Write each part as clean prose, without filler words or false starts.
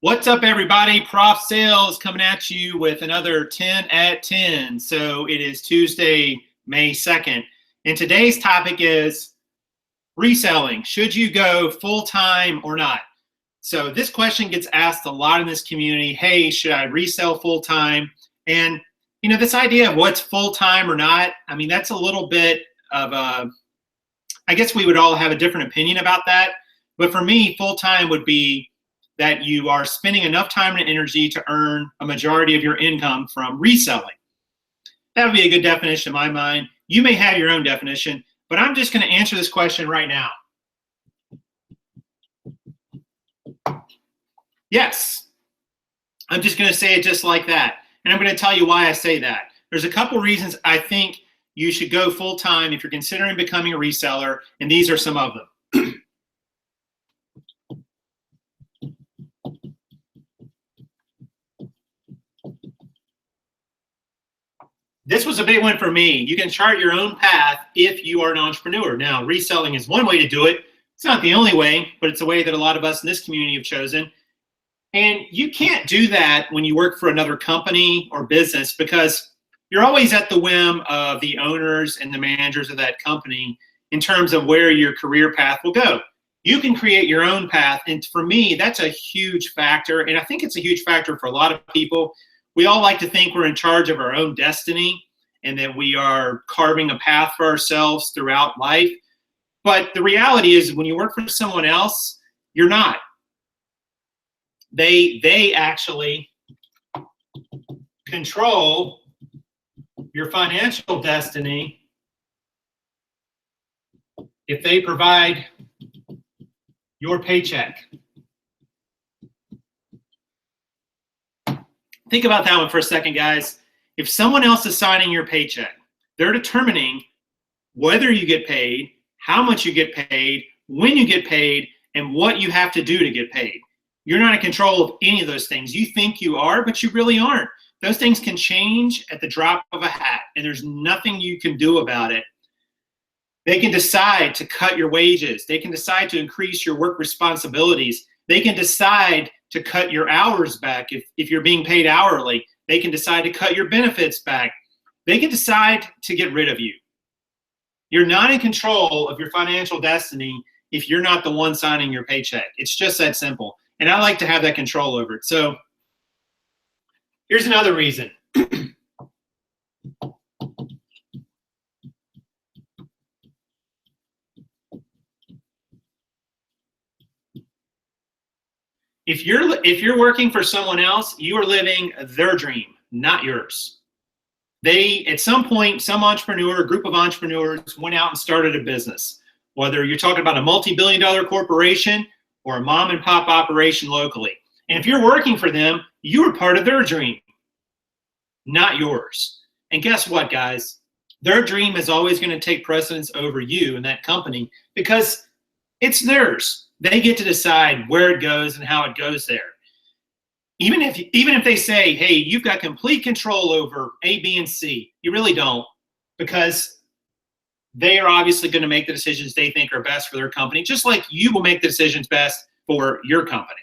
What's up, everybody? Prof Sales coming at you with another 10 at 10. So it is Tuesday, May 2nd. And today's topic is reselling. Should you go full-time or not? So this question gets asked a lot in this community. Hey, should I resell full-time? And you know, this idea of what's full-time or not, I mean, that's a little bit of a, I guess we would all have a different opinion about that. But for me, full-time would be that you are spending enough time and energy to earn a majority of your income from reselling. That would be a good definition in my mind. You may have your own definition, but I'm just going to answer this question right now. Yes. I'm just going to say it just like that. And I'm going to tell you why I say that. There's a couple reasons I think you should go full-time if you're considering becoming a reseller, and these are some of them. This was a big one for me. You can chart your own path if you are an entrepreneur. Now, reselling is one way to do it. It's not the only way, but it's a way that a lot of us in this community have chosen. And you can't do that when you work for another company or business because you're always at the whim of the owners and the managers of that company in terms of where your career path will go. You can create your own path. And for me, that's a huge factor. And I think it's a huge factor for a lot of people. We all like to think we're in charge of our own destiny and that we are carving a path for ourselves throughout life. But the reality is when you work for someone else, you're not. They actually control your financial destiny if they provide your paycheck. Think about that one for a second, guys. If someone else is signing your paycheck, they're determining whether you get paid, how much you get paid, when you get paid, and what you have to do to get paid. You're not in control of any of those things. You think you are, but you really aren't. Those things can change at the drop of a hat, and there's nothing you can do about it. They can decide to cut your wages. They can decide to increase your work responsibilities. They can decide to cut your hours back if you're being paid hourly. They can decide to cut your benefits back. They can decide to get rid of you. You're not in control of your financial destiny if you're not the one signing your paycheck. It's just that simple. And I like to have that control over it. So here's another reason. If you're working for someone else, you are living their dream, not yours. They, at some point, some entrepreneur, a group of entrepreneurs went out and started a business. Whether you're talking about a multi-billion-dollar corporation or a mom and pop operation locally. And if you're working for them, you are part of their dream, not yours. And guess what, guys? Their dream is always going to take precedence over you and that company because it's theirs. They get to decide where it goes and how it goes there. Even if they say, hey, you've got complete control over A, B, and C, you really don't, because they are obviously going to make the decisions they think are best for their company, just like you will make the decisions best for your company.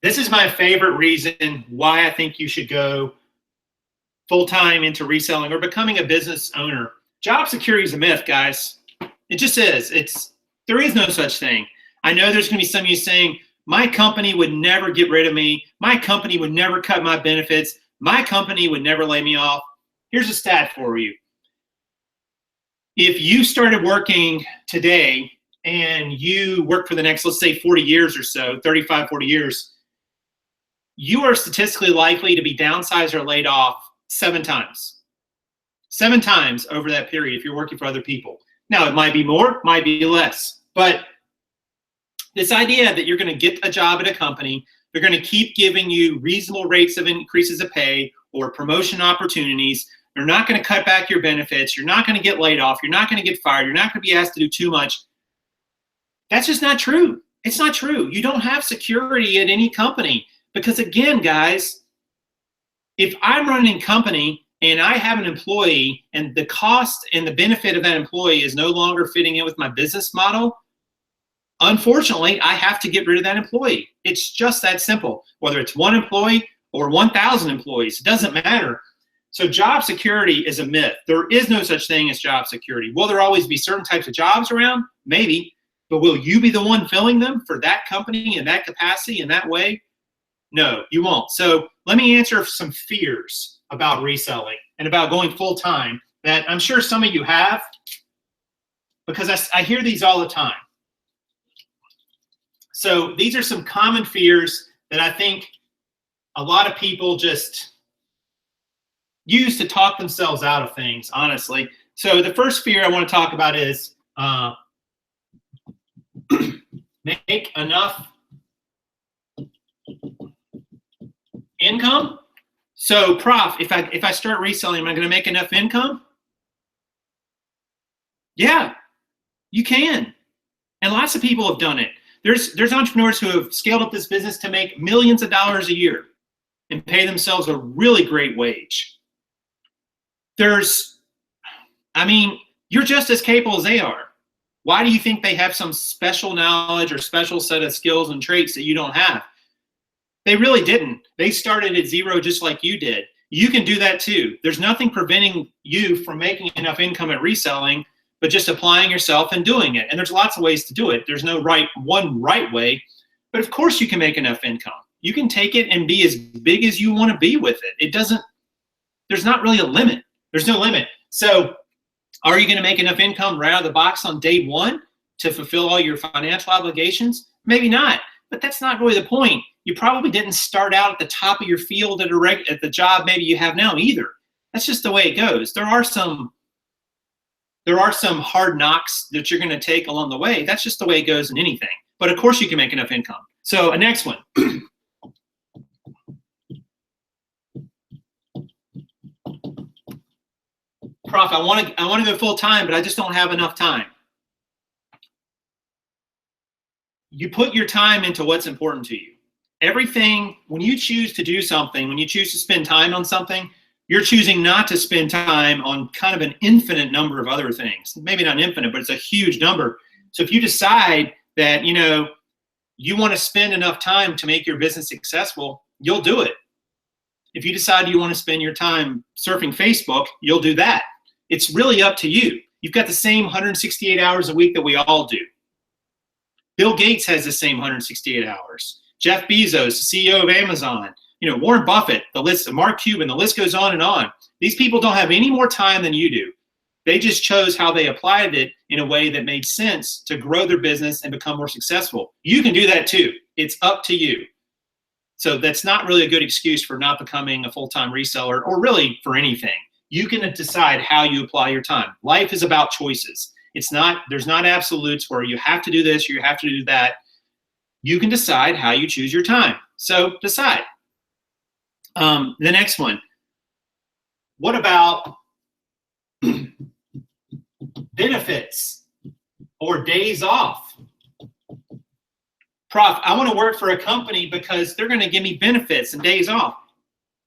This is my favorite reason why I think you should go full-time into reselling or becoming a business owner. Job security is a myth, guys. It just is. There is no such thing. I know there's going to be some of you saying, my company would never get rid of me. My company would never cut my benefits. My company would never lay me off. Here's a stat for you. If you started working today and you work for the next, let's say 40 years or so, 35, 40 years, you are statistically likely to be downsized or laid off 7 times. 7 times over that period if you're working for other people. Now, it might be more, might be less. But this idea that you're going to get a job at a company, they're going to keep giving you reasonable rates of increases of pay or promotion opportunities. They're not going to cut back your benefits. You're not going to get laid off. You're not going to get fired. You're not going to be asked to do too much. That's just not true. It's not true. You don't have security at any company. Because again, guys, if I'm running a company and I have an employee and the cost and the benefit of that employee is no longer fitting in with my business model, unfortunately, I have to get rid of that employee. It's just that simple. Whether it's one employee or 1,000 employees, it doesn't matter. So job security is a myth. There is no such thing as job security. Will there always be certain types of jobs around? Maybe. But will you be the one filling them for that company in that capacity in that way? No, you won't. So let me answer some fears about reselling and about going full-time that I'm sure some of you have, because I hear these all the time. So these are some common fears that I think a lot of people just use to talk themselves out of things, honestly. So the first fear I want to talk about is make enough income. So Prof, if I start reselling, am I going to make enough income? Yeah, you can. And lots of people have done it. There's entrepreneurs who have scaled up this business to make millions of dollars a year and pay themselves a really great wage. You're just as capable as they are. Why do you think they have some special knowledge or special set of skills and traits that you don't have? They really didn't. They started at zero just like you did. You can do that too. There's nothing preventing you from making enough income at reselling, but just applying yourself and doing it. And there's lots of ways to do it. There's no one right way, but of course you can make enough income. You can take it and be as big as you want to be with it. There's not really a limit. There's no limit. So are you going to make enough income right out of the box on day one to fulfill all your financial obligations? Maybe not, but that's not really the point. You probably didn't start out at the top of your field at the job maybe you have now either. That's just the way it goes. There are some hard knocks that you're going to take along the way. That's just the way it goes in anything. But of course you can make enough income. So a next one. Prof, I want to go full time, but I just don't have enough time. You put your time into what's important to you. Everything, when you choose to do something, when you choose to spend time on something, you're choosing not to spend time on kind of an infinite number of other things. Maybe not infinite, but it's a huge number. So if you decide that, you want to spend enough time to make your business successful, you'll do it. If you decide you want to spend your time surfing Facebook, you'll do that. It's really up to you. You've got the same 168 hours a week that we all do. Bill Gates has the same 168 hours. Jeff Bezos, the CEO of Amazon, Warren Buffett, the list, Mark Cuban, the list goes on and on. These people don't have any more time than you do. They just chose how they applied it in a way that made sense to grow their business and become more successful. You can do that too. It's up to you. So that's not really a good excuse for not becoming a full-time reseller or really for anything. You can decide how you apply your time. Life is about choices. There's not absolutes where you have to do this, or you have to do that. You can decide how you choose your time. So decide. The next one. What about benefits or days off? Prof, I want to work for a company because they're going to give me benefits and days off.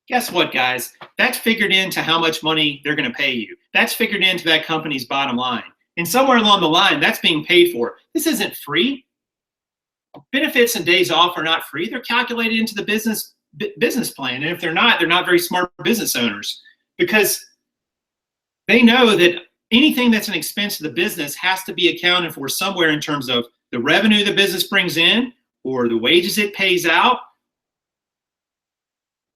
Guess what, guys? That's figured into how much money they're going to pay you. That's figured into that company's bottom line. And somewhere along the line, that's being paid for. This isn't free. Benefits and days off are not free. They're calculated into the business plan. And if they're not very smart business owners, because they know that anything that's an expense to the business has to be accounted for somewhere in terms of the revenue the business brings in or the wages it pays out.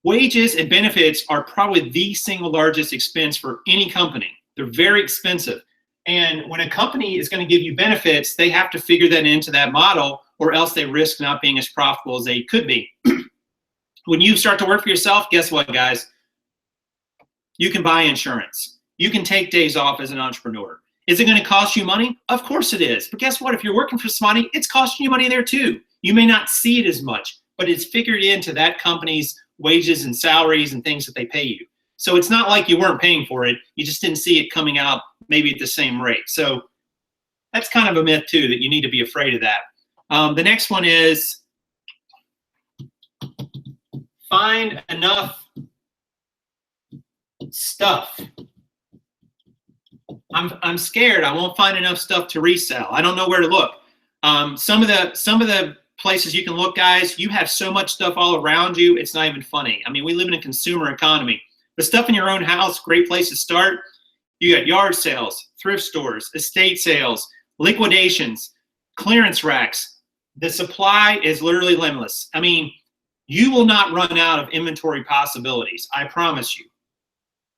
Wages and benefits are probably the single largest expense for any company. They're very expensive. And when a company is going to give you benefits, they have to figure that into that model, or else they risk not being as profitable as they could be. When you start to work for yourself, guess what, guys? You can buy insurance. You can take days off as an entrepreneur. Is it going to cost you money? Of course it is. But guess what? If you're working for somebody, it's costing you money there too. You may not see it as much, but it's figured into that company's wages and salaries and things that they pay you. So it's not like you weren't paying for it. You just didn't see it coming out maybe at the same rate. So that's kind of a myth too, that you need to be afraid of that. The next one is find enough Stuff. I'm scared. I won't find enough stuff to resell. I don't know where to look. Some of the places you can look, guys, you have so much stuff all around you, it's not even funny. I mean, we live in a consumer economy. The stuff in your own house, great place to start. You got yard sales, thrift stores, estate sales, liquidations, clearance racks. The supply is literally limitless. I mean, you will not run out of inventory possibilities. I promise you.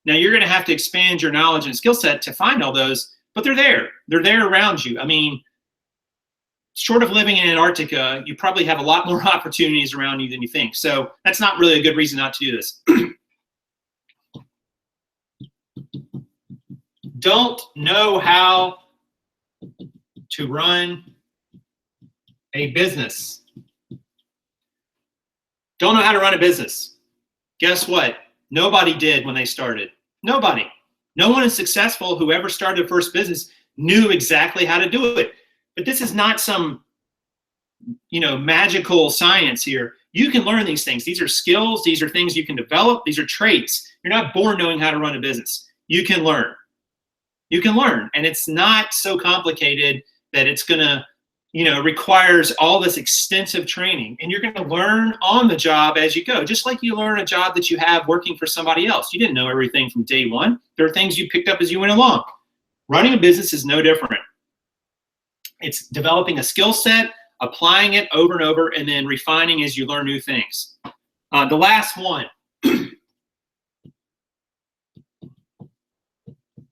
Now, you're going to have to expand your knowledge and skill set to find all those, but they're there. They're there around you. I mean, short of living in Antarctica, you probably have a lot more opportunities around you than you think. So that's not really a good reason not to do this. Don't know how to run a business. Don't know how to run a business. Guess what? Nobody did when they started. Nobody. No one is successful who ever started their first business knew exactly how to do it. But this is not some, magical science here. You can learn these things. These are skills. These are things you can develop. These are traits. You're not born knowing how to run a business. You can learn. You can learn. And it's not so complicated that it's going to, requires all this extensive training. And you're going to learn on the job as you go, just like you learn a job that you have working for somebody else. You didn't know everything from day one. There are things you picked up as you went along. Running a business is no different. It's developing a skill set, applying it over and over, and then refining as you learn new things. The last one.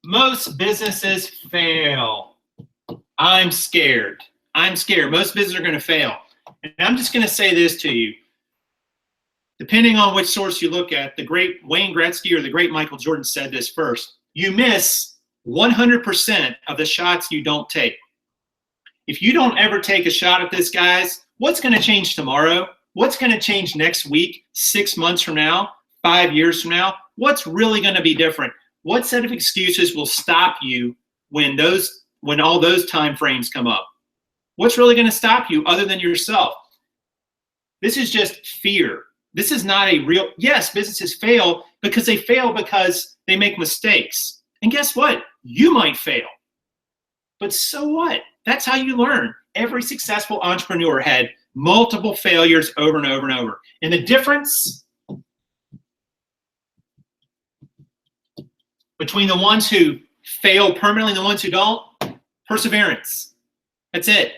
Most businesses fail. I'm scared. I'm scared. Most businesses are going to fail. And I'm just going to say this to you. Depending on which source you look at, the great Wayne Gretzky or the great Michael Jordan said this first. You miss 100% of the shots you don't take. If you don't ever take a shot at this, guys, what's going to change tomorrow? What's going to change next week, 6 months from now, 5 years from now? What's really going to be different? What set of excuses will stop you when all those time frames come up? What's really going to stop you other than yourself? This is just fear. This is not a real, yes, businesses fail because they make mistakes. And guess what? You might fail. But so what? That's how you learn. Every successful entrepreneur had multiple failures over and over and over. And the difference between the ones who fail permanently and the ones who don't, perseverance. That's it.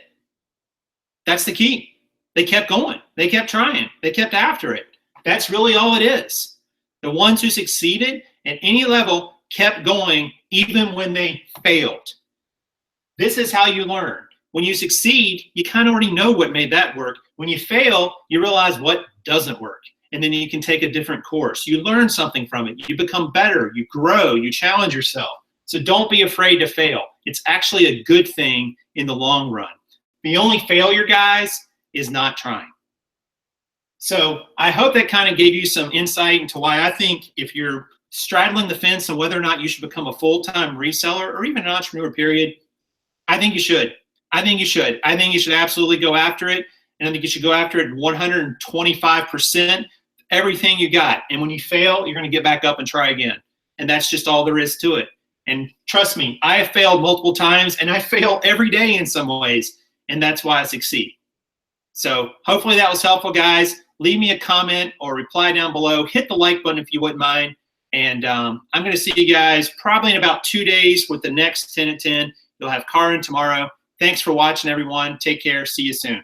That's the key. They kept going. They kept trying. They kept after it. That's really all it is. The ones who succeeded at any level kept going even when they failed. This is how you learn. When you succeed, you kind of already know what made that work. When you fail, you realize what doesn't work. And then you can take a different course. You learn something from it. You become better. You grow. You challenge yourself. So don't be afraid to fail. It's actually a good thing in the long run. The only failure, guys, is not trying. So I hope that kind of gave you some insight into why I think if you're straddling the fence on whether or not you should become a full-time reseller or even an entrepreneur, period, I think you should. I think you should. I think you should absolutely go after it. And I think you should go after it 125%, everything you got. And when you fail, you're going to get back up and try again. And that's just all there is to it. And trust me, I have failed multiple times, and I fail every day in some ways. And that's why I succeed. So hopefully that was helpful, guys. Leave me a comment or reply down below. Hit the like button if you wouldn't mind. And I'm going to see you guys probably in about 2 days with the next 10 at 10. You'll have Karin tomorrow. Thanks for watching, everyone. Take care. See you soon.